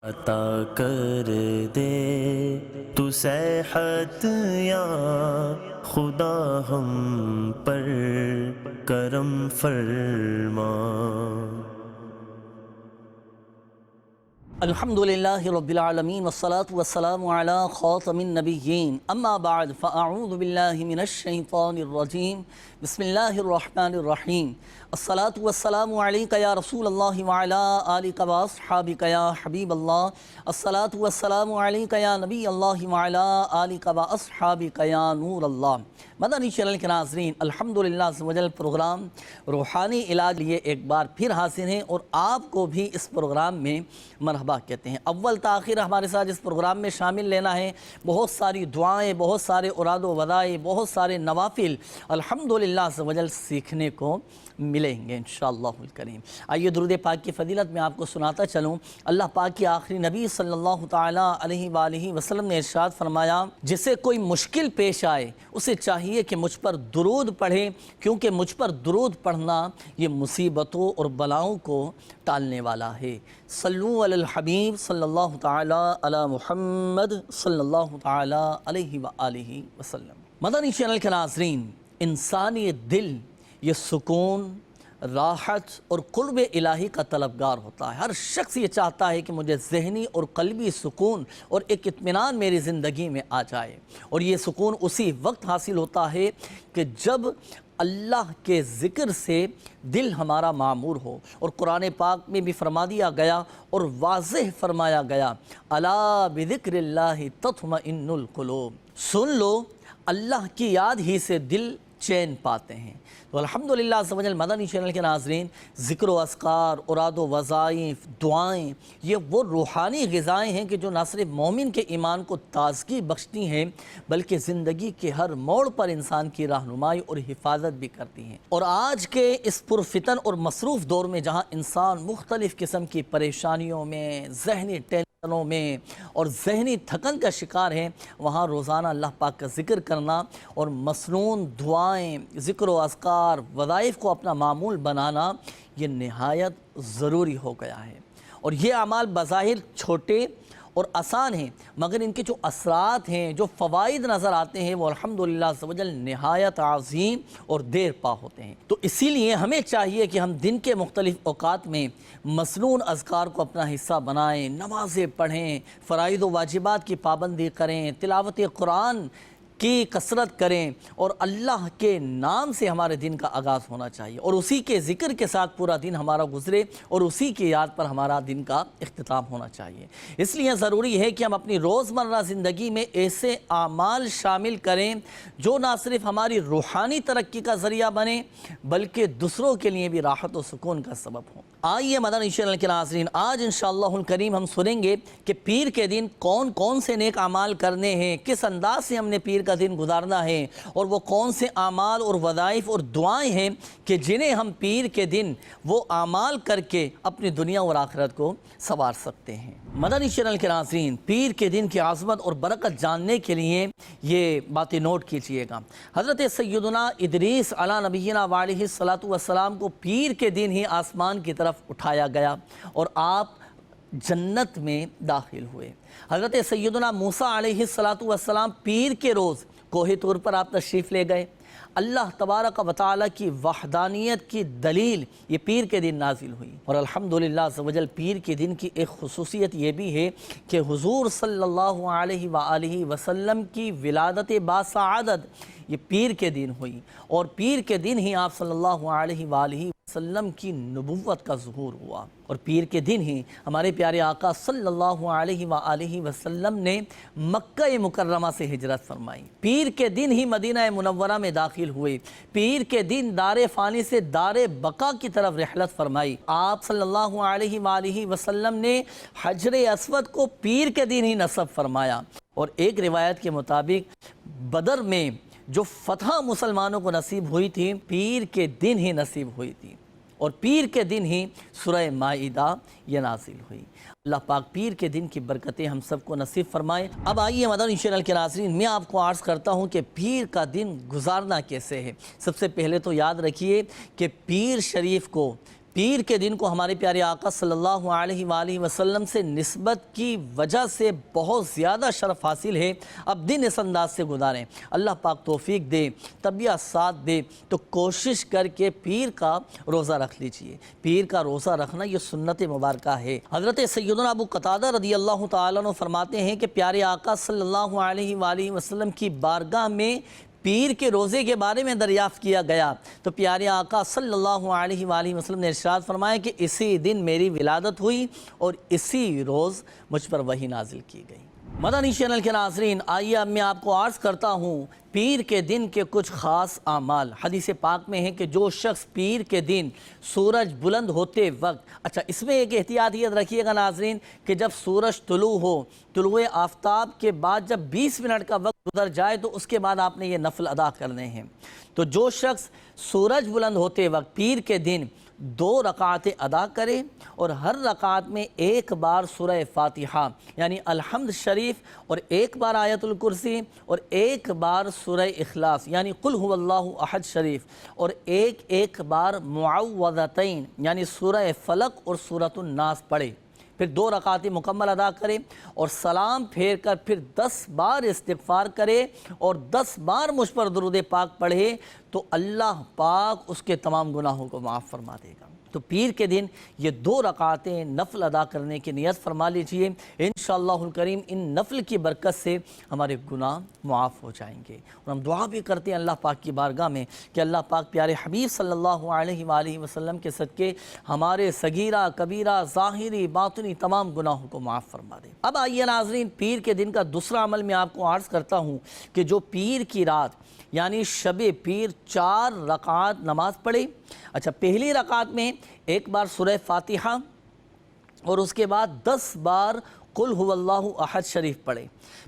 عطا کر دے تو صحت یا خدا ہم پر کرم فرما۔ الحمدللہ رب العالمین والصلاة والسلام علی خاتم النبیین، اما بعد فاعوذ باللہ من الشیطان الرجیم، بسم اللہ الرحمن الرحیم۔ الصلاة والسلام علیک یا رسول اللہ وعلی آلک واصحابک یا حبیب اللہ۔ الصلاة والسلام علیک یا نبی اللہ وعلی آلک واصحابک یا نور اللہ۔ مدنی چینل کے ناظرین، الحمدللہ عز و جل پروگرام روحانی علاج لیے ایک بار پھر حاضر ہیں اور آپ کو بھی اس پروگرام میں مرحبا کہتے ہیں۔ اول تاخیر ہمارے ساتھ اس پروگرام میں شامل لینا ہے۔ بہت ساری دعائیں، بہت سارے اوراد و ودائع، بہت سارے نوافل الحمدللہ عز و جل سیکھنے کو ملیں گے انشاءاللہ الکریم۔ آئیے درود پاک کی فضیلت میں آپ کو سناتا چلوں۔ اللہ پاک کی آخری نبی صلی اللہ تعالیٰ علیہ وآلہ وسلم نے ارشاد فرمایا، جسے کوئی مشکل پیش آئے اسے چاہیے کہ مجھ پر درود پڑھے، کیونکہ مجھ پر درود پڑھنا یہ مصیبتوں اور بلاؤں کو ٹالنے والا ہے۔ صلو علی الحبیب صلی اللہ تعالیٰ علی محمد صلی اللہ تعالیٰ علیہ وآلہ وسلم۔ مدنی چینل کے ناظرین، انسانی دل یہ سکون، راحت اور قرب الہی کا طلبگار ہوتا ہے۔ ہر شخص یہ چاہتا ہے کہ مجھے ذہنی اور قلبی سکون اور ایک اطمینان میری زندگی میں آ جائے، اور یہ سکون اسی وقت حاصل ہوتا ہے کہ جب اللہ کے ذکر سے دل ہمارا معمور ہو۔ اور قرآن پاک میں بھی فرما دیا گیا اور واضح فرمایا گیا، الا بذکر اللہ تطمئن القلوب، سن لو اللہ کی یاد ہی سے دل چین پاتے ہیں۔ تو الحمدللہ عز و جل مدنی چینل کے ناظرین، ذکر و اذکار، اوراد و وظائف، دعائیں، یہ وہ روحانی غذائیں ہیں کہ جو نہ صرف مومن کے ایمان کو تازگی بخشتی ہیں بلکہ زندگی کے ہر موڑ پر انسان کی رہنمائی اور حفاظت بھی کرتی ہیں۔ اور آج کے اس پرفتن اور مصروف دور میں جہاں انسان مختلف قسم کی پریشانیوں میں، ذہنی ٹینشنوں میں اور ذہنی تھکن کا شکار ہیں، وہاں روزانہ اللہ پاک کا ذکر کرنا اور مسنون دعائیں، ذکر و اذکار، وظائف کو اپنا معمول بنانا یہ نہایت ضروری ہو گیا ہے۔ اور یہ اعمال بظاہر چھوٹے اور آسان ہیں، مگر ان کے جو اثرات ہیں، جو فوائد نظر آتے ہیں، وہ الحمدللہ عز و جل نہایت عظیم اور دیر پا ہوتے ہیں۔ تو اسی لیے ہمیں چاہیے کہ ہم دن کے مختلف اوقات میں مسنون اذکار کو اپنا حصہ بنائیں، نمازیں پڑھیں، فرائض و واجبات کی پابندی کریں، تلاوت قرآن کی کثرت کریں، اور اللہ کے نام سے ہمارے دن کا آغاز ہونا چاہیے، اور اسی کے ذکر کے ساتھ پورا دن ہمارا گزرے، اور اسی کی یاد پر ہمارا دن کا اختتام ہونا چاہیے۔ اس لیے ضروری ہے کہ ہم اپنی روزمرہ زندگی میں ایسے اعمال شامل کریں جو نہ صرف ہماری روحانی ترقی کا ذریعہ بنیں بلکہ دوسروں کے لیے بھی راحت و سکون کا سبب ہوں۔ آئیے مدنی چینل کے ناظرین، آج انشاءاللہ الکریم ہم سنیں گے کہ پیر کے دن کون کون سے نیک اعمال کرنے ہیں، کس انداز سے ہم نے پیر کا دن گزارنا ہے، اور وہ کون سے اعمال اور وظائف اور دعائیں ہیں کہ جنہیں ہم پیر کے دن وہ اعمال کر کے اپنی دنیا اور آخرت کو سنوار سکتے ہیں۔ مدنی چینل کے ناظرین، پیر کے دن کی عظمت اور برکت جاننے کے لیے یہ باتیں نوٹ کیجئے گا۔ حضرت سیدنا ادریس علی نبینا وعلیہ السلام کو پیر کے دن ہی آسمان کی طرف اٹھایا گیا اور آپ جنت میں داخل ہوئے۔ حضرت سیدنا موسیٰ علیہ السلام پیر کے روز کوہ طور پر آپ تشریف لے گئے۔ اللہ تبارک و تعالیٰ کی وحدانیت کی دلیل یہ پیر کے دن نازل ہوئی، اور الحمدللہ عز و جل پیر کے دن کی ایک خصوصیت یہ بھی ہے کہ حضور صلی اللہ علیہ وآلہ وسلم کی ولادت باسعادت یہ پیر کے دن ہوئی، اور پیر کے دن ہی آپ صلی اللہ علیہ وآلہ وسلم کی نبوت کا ظہور ہوا، اور پیر کے دن ہی ہمارے پیارے آقا صلی اللہ علیہ وآلہ وسلم نے مکہ مکرمہ سے ہجرت فرمائی، پیر کے دن ہی مدینہ منورہ میں داخل ہوئے، پیر کے دن دار فانی سے دار بقا کی طرف رحلت فرمائی۔ آپ صلی اللہ علیہ وآلہ وسلم نے حجر اسود کو پیر کے دن ہی نصب فرمایا، اور ایک روایت کے مطابق بدر میں جو فتح مسلمانوں کو نصیب ہوئی تھی پیر کے دن ہی نصیب ہوئی تھی، اور پیر کے دن ہی سورہ مائدہ یہ نازل ہوئی۔ اللہ پاک پیر کے دن کی برکتیں ہم سب کو نصیب فرمائے۔ اب آئیے مدنی چینل کے ناظرین، میں آپ کو عرض کرتا ہوں کہ پیر کا دن گزارنا کیسے ہے۔ سب سے پہلے تو یاد رکھیے کہ پیر شریف کو پیر کے دن کو ہمارے پیارے آقا صلی اللہ علیہ وآلہ وسلم سے نسبت کی وجہ سے بہت زیادہ شرف حاصل ہے۔ اب دن اس انداز سے گزاریں، اللہ پاک توفیق دے، طبیعت ساتھ دے تو کوشش کر کے پیر کا روزہ رکھ لیجئے۔ پیر کا روزہ رکھنا یہ سنت مبارکہ ہے۔ حضرت سیدنا ابو قتادہ رضی اللہ تعالیٰ عنہ فرماتے ہیں کہ پیارے آقا صلی اللہ علیہ وآلہ وسلم کی بارگاہ میں پیر کے روزے کے بارے میں دریافت کیا گیا تو پیارے آقا صلی اللہ علیہ وآلہ وسلم نے ارشاد فرمایا کہ اسی دن میری ولادت ہوئی اور اسی روز مجھ پر وحی نازل کی گئی۔ مدنی چینل کے ناظرین، آئیے اب میں آپ کو عرض کرتا ہوں پیر کے دن کے کچھ خاص اعمال۔ حدیث پاک میں ہے کہ جو شخص پیر کے دن سورج بلند ہوتے وقت، اچھا اس میں ایک احتیاطیت رکھیے گا ناظرین کہ جب سورج طلوع ہو، طلوع آفتاب کے بعد جب 20 منٹ کا وقت گزر جائے تو اس کے بعد آپ نے یہ نفل ادا کرنے ہیں۔ تو جو شخص سورج بلند ہوتے وقت پیر کے دن 2 رکعتیں ادا کرے اور ہر رکعت میں ایک بار سورہ فاتحہ یعنی الحمد شریف اور ایک بار آیت الکرسی اور ایک بار سورہ اخلاص یعنی قل هو اللہ احد شریف اور ایک بار معوذتین یعنی سورہ فلق اور سورۃ الناس پڑھے، پھر 2 رکعتیں مکمل ادا کرے اور سلام پھیر کر پھر 10 بار استغفار کرے اور 10 بار مجھ پر درود پاک پڑھے تو اللہ پاک اس کے تمام گناہوں کو معاف فرما دے گا۔ تو پیر کے دن یہ 2 رکعتیں نفل ادا کرنے کی نیت فرما لیجئے، انشاءاللہ الکریم ان نفل کی برکت سے ہمارے گناہ معاف ہو جائیں گے۔ اور ہم دعا بھی کرتے ہیں اللہ پاک کی بارگاہ میں کہ اللہ پاک پیارے حبیب صلی اللہ علیہ وآلہ وسلم کے صدقے ہمارے صغیرہ کبیرہ ظاہری باطنی تمام گناہوں کو معاف فرما دے۔ اب آئیے ناظرین پیر کے دن کا دوسرا عمل میں آپ کو عرض کرتا ہوں کہ جو پیر کی رات یعنی شب پیر 4 رکعات نماز پڑھے۔ اچھا پہلی رکعت میں ایک بار سورہ فاتحہ اور اس کے بعد 10 بار قل هو اللہ احد شریف پڑھے،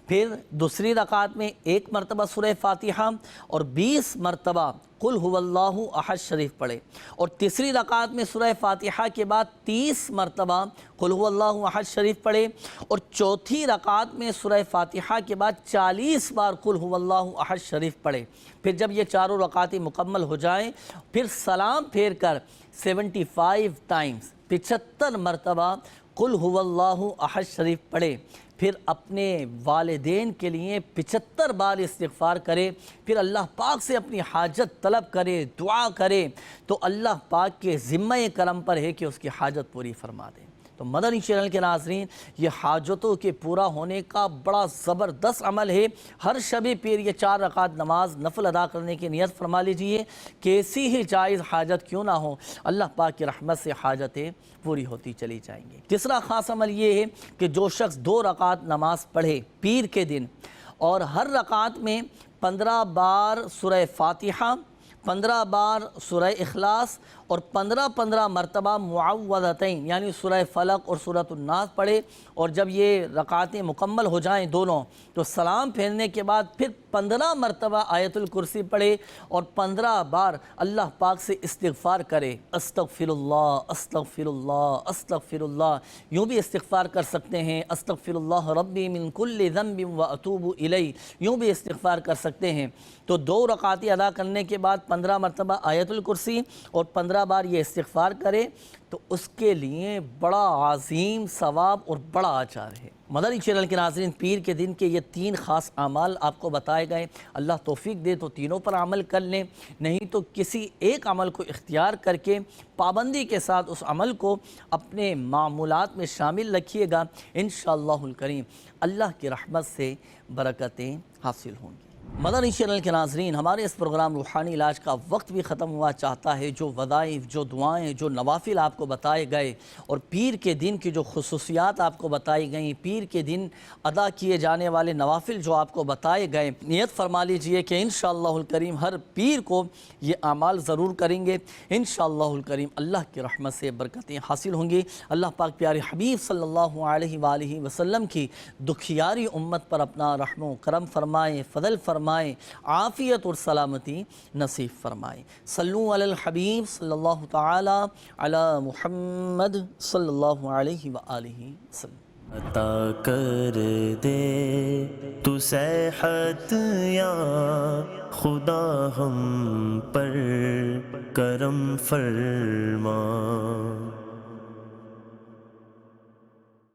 پھر دوسری رکعت میں 1 مرتبہ سورہ فاتحہ اور 20 مرتبہ قل هو اللہ احد شریف پڑھے، اور تیسری رکعت میں سورہ فاتحہ کے بعد 30 مرتبہ قل هو اللہ احد شریف پڑھے، اور چوتھی رکعت میں سورہ فاتحہ کے بعد 40 بار قل هو اللہ احد شریف پڑھے۔ پھر جب یہ چاروں رکعتیں مکمل ہو جائیں پھر سلام پھیر کر 75 ٹائمز 75 مرتبہ قل هو اللہ احد شریف پڑھے، پھر اپنے والدین کے لیے 75 بار استغفار کرے، پھر اللہ پاک سے اپنی حاجت طلب کرے، دعا کرے تو اللہ پاک کے ذمہ کرم پر ہے کہ اس کی حاجت پوری فرما دے۔ تو مدنی چینل کے ناظرین یہ حاجتوں کے پورا ہونے کا بڑا زبردست عمل ہے۔ ہر شب پیر یہ 4 رکعت نماز نفل ادا کرنے کی نیت فرما لیجئے، کیسی ہی جائز حاجت کیوں نہ ہو اللہ پاک کی رحمت سے حاجتیں پوری ہوتی چلی جائیں گی۔ تیسرا خاص عمل یہ ہے کہ جو شخص 2 رکعت نماز پڑھے پیر کے دن اور ہر رکعت میں 15 بار سورہ فاتحہ، 15 بار سورہ اخلاص اور 15 مرتبہ معوذتین یعنی سورہ فلق اور سورۃ الناس پڑھے، اور جب یہ رکعتیں مکمل ہو جائیں دونوں تو سلام پھیرنے کے بعد پھر 15 مرتبہ آیت الکرسی پڑھے اور 15 بار اللہ پاک سے استغفار کرے، استغفر اللہ استغفر اللہ استغفر اللہ، یوں بھی استغفار کر سکتے ہیں استغفر اللہ ربی من کل ذنب واتوب الیہ، یوں بھی استغفار کر سکتے ہیں۔ تو 2 رکعتیں ادا کرنے کے بعد 15 مرتبہ آیت الکرسی اور 15 بار یہ استغفار کرے تو اس کے لیے بڑا عظیم ثواب اور بڑا اجر ہے۔ مدنی چینل کے ناظرین پیر کے دن کے یہ 3 خاص اعمال آپ کو بتائے گئے، اللہ توفیق دے تو تینوں پر عمل کر لیں، نہیں تو کسی ایک عمل کو اختیار کر کے پابندی کے ساتھ اس عمل کو اپنے معمولات میں شامل رکھیے گا، انشاءاللہ الکریم اللہ کی رحمت سے برکتیں حاصل ہوں گی۔ مدنی چینل کے ناظرین ہمارے اس پروگرام روحانی علاج کا وقت بھی ختم ہوا چاہتا ہے۔ جو وظائف، جو دعائیں، جو نوافل آپ کو بتائے گئے اور پیر کے دن کی جو خصوصیات آپ کو بتائی گئیں، پیر کے دن ادا کیے جانے والے نوافل جو آپ کو بتائے گئے، نیت فرما لیجئے کہ انشاءاللہ الکریم ہر پیر کو یہ اعمال ضرور کریں گے، انشاءاللہ الکریم اللہ کی رحمت سے برکتیں حاصل ہوں گی۔ اللہ پاک پیارے حبیب صلی اللہ علیہ وآلہ وسلم کی دکھیاری امت پر اپنا رحم و کرم فرمائے، فضل فرمائے، عافیت اور سلامتی نصیب فرمائے۔ صلو علی الحبیب صلی اللہ تعالی علی محمد صلی اللہ علیہ وآلہ وسلم۔ عطا کر دے تو صحت یا خدا ہم پر کرم فرما.